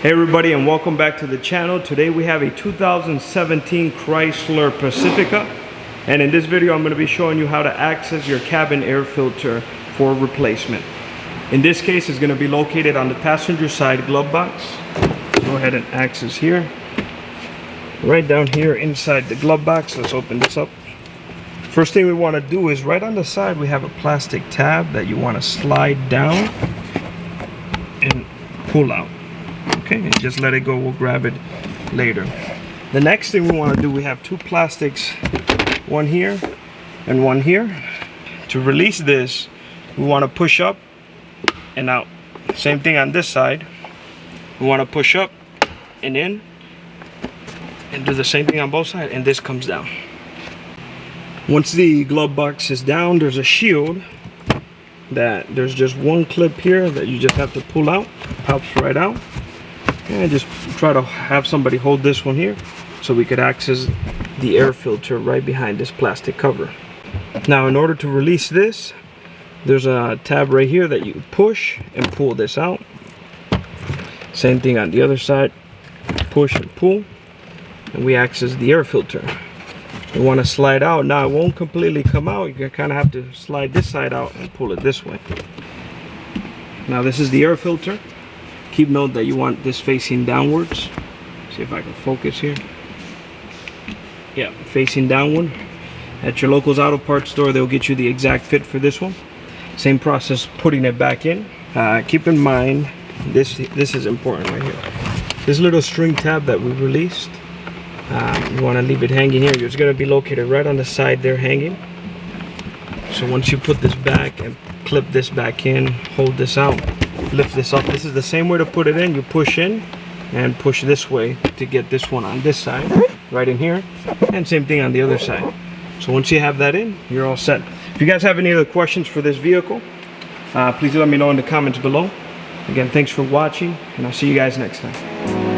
Hey everybody, and welcome back to the channel. Today we have a 2017 Chrysler Pacifica, and in this video I'm going to be showing you how to access your cabin air filter for replacement. In this case, it's going to be located on the passenger side glove box. Go ahead and access here. Right down here inside the glove box, let's open this up. First thing we want to do is right on the side we have a plastic tab that you want to slide down and pull out. Okay, and just let it go, we'll grab it later. The next thing we want to do, we have two plastics, one here and one here. To release this, we want to push up and out. Same thing on this side. We want to push up and in and do the same thing on both sides, and this comes down. Once the glove box is down, there's a shield that there's just one clip here that you just have to pull out. It pops right out. And just try to have somebody hold this one here so we could access the air filter right behind this plastic cover. Now in order to release this, there's a tab right here that you push and pull this out. Same thing on the other side, push and pull, and we access the air filter. You want to slide out. Now it won't completely come out, you kind of have to slide this side out and pull it this way. Now this is the air filter. Keep note that you want this facing downwards. See if I can focus here. Yeah, facing downward. At your local's auto parts store, they'll get you the exact fit for this one. Same process putting it back in. Keep in mind, this is important right here. This little string tab that we released, you want to leave it hanging here. It's going to be located right on the side there hanging. So once you put this back and clip this back in, hold this out, lift this up. This is the same way to put it in. You push in and push this way to get this one on this side, right in here, and same thing on the other side. So once you have that in, you're all set. If you guys have any other questions for this vehicle, please let me know in the comments below. Again, thanks for watching, and I'll see you guys next time.